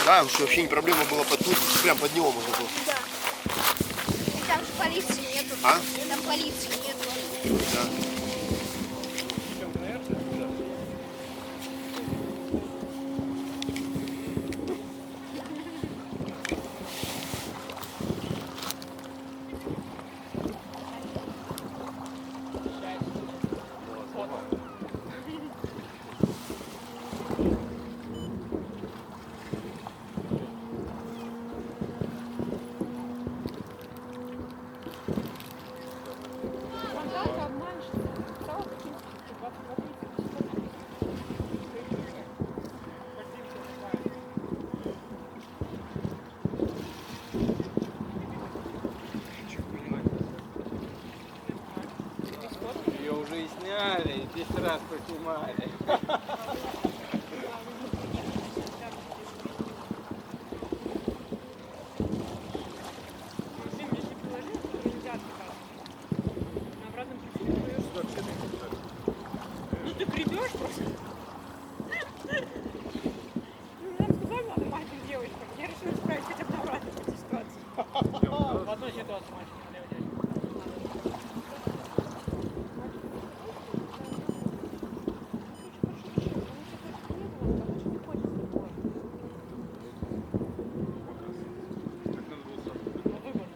Да, что вообще не проблема была подплыть, прям под него можно было. Да. И там же полиции нету. А? Там полиции нету. Да. Ее уже и сняли, и 10 раз поснимали. Ну ты гребешь просто. Ну, нам сказали, надо мальчик девочкам. Я решила исправить хотя бы на обратной ситуации. В одной ситуации мальчик не надо девочкам.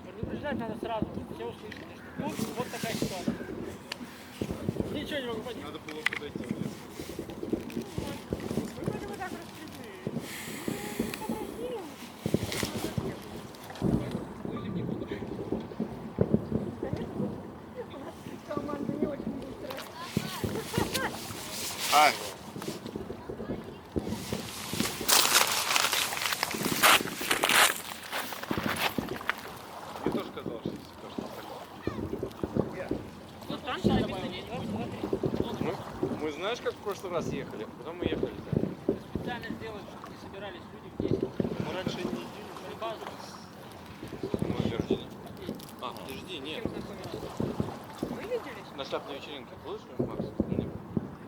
Предупреждать надо сразу, все услышали. Тут вот такая ситуация. Ничего не могу понять. Надо было подойти. Вы вроде вот так распределили. Команда не очень быстрая. А, Мне тоже казалось, что кажется, Ну там сейчас написано 22. мы знаешь, как в прошлый раз ехали? Куда мы ехали? Специально сделать, чтобы не собирались люди в 10. Мы раньше не едем. На базу. Мы день рождения. А, подожди, С нет. кем знакомились? Вы виделись? На шляпной вечеринке. Будешь, Макс? Нет.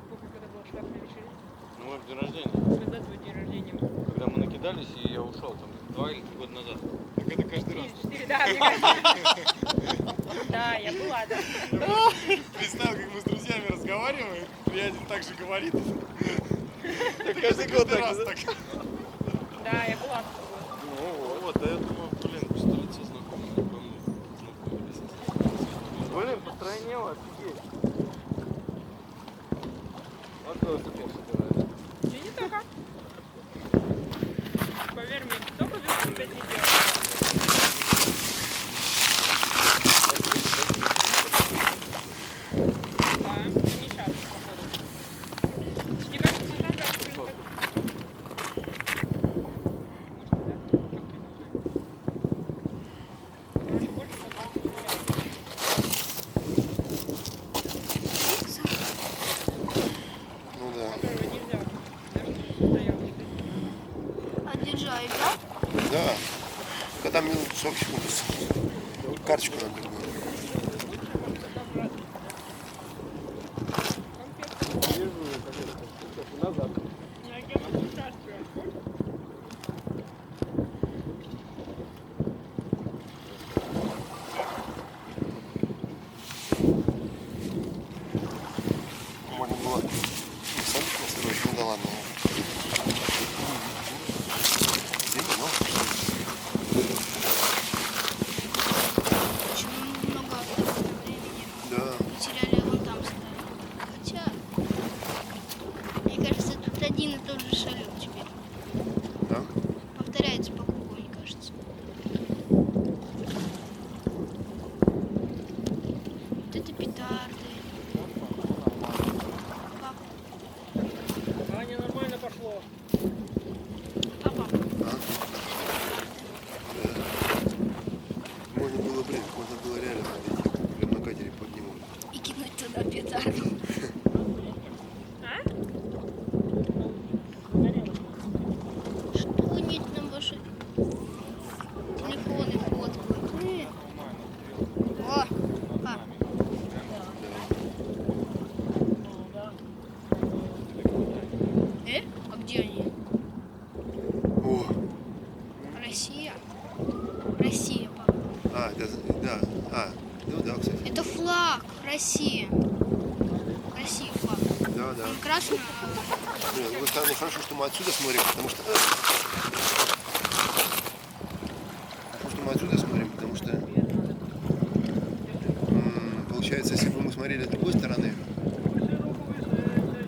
Сколько когда была шляпная вечеринка? Ну, мы в день рождения. Когда твой день рождения был? Когда мы накидались, и я ушел там 2 или 3 года назад. Так это каждый раз. 4, да, мне кажется. Да, я была, да. Представь, как мы с друзьями разговариваем, приятель так же говорит. каждый год раз так. так. Да, я была. Ну вот, да я думаю, блин, что лицо знакомое, не помню, знакомились. Блин, постройнело, офигеть. Вот кто теперь собирает. И не только. Поверь мне, только велосипед не делал. Да, не сейчас, походу. Мне кажется, мы там дальше будем ходить. Может, больше Ну да. которого нельзя. Стоял. Отъезжай, да? Да. Когда минут 40 секунд. Карточку надо было. Назад. Я где-то участвую. Можно было сами настроить, ну да ладно. Извини, но Очень много времени. да. Потеряли вон там ставили. Хотя, мне кажется, тут один и тот же шалет теперь. Да? Повторяется по кругу, мне кажется. Вот это петарды. Папа, Аня, нормально пошло. папа. Можно было, блин, можно было реально найти, прям на катере под него. И кинуть туда петарду. А? Россия. Россия флаг. Да, да. Он красный. С другой стороны, хорошо, что мы отсюда смотрим, потому что... Хорошо, что мы отсюда смотрим, потому что... Получается, если бы мы смотрели с другой стороны...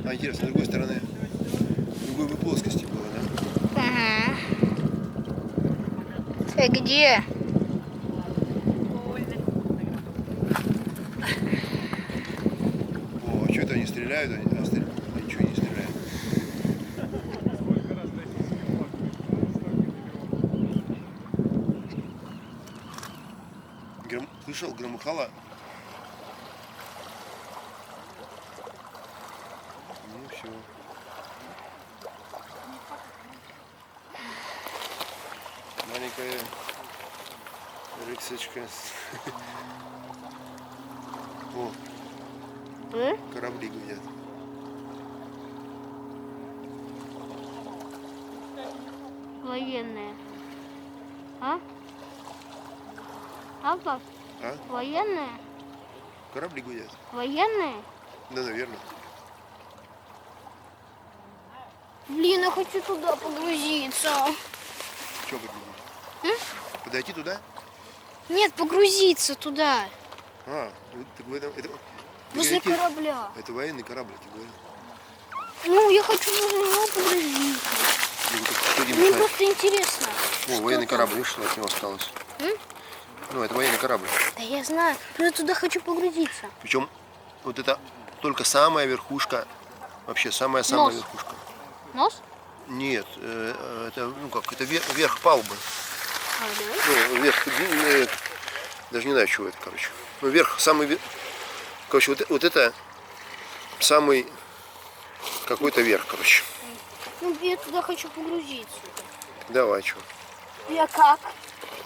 А, интересно, с другой стороны... Другой бы плоскости было, да? Ага. Ты где? О, а что это они стреляют? Они ничего не стреляют. Слышал, громыхало? Ну все. Маленькая рексочка. О, корабли гудят. Военные. А? А, пап? А? Военные? Корабли гудят? Военные? Да, наверное. Блин, я хочу туда погрузиться. Что погрузить? Подойти туда? Нет, погрузиться туда. А, вот так в этом... Это, Возле какие- корабля. это военный корабль, я тебе говорю. Ну, я хочу возле него погрузиться. Ну, вот кто не Мне знает. просто интересно. О, что военный там. корабль, видишь, что от него осталось? М? Ну, это военный корабль. Да я знаю. Но я туда хочу погрузиться. Причем вот это только самая верхушка, вообще самая-самая Нос. верхушка. Нос? Нет, это, ну как, это верх палубы. А, давай. Ну, верх, даже не знаю, чего это, короче. Ну, верх, самый верх. Короче, вот это самый какой-то верх, короче. Ну, я туда хочу погрузиться. Давай, что? Я как?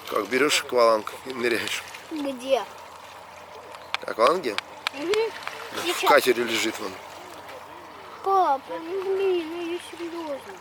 Как берешь акваланг и ныряешь. Где? Акваланге? Угу. В Сейчас. катере лежит вон. Папа, ну блин, ну я серьезно.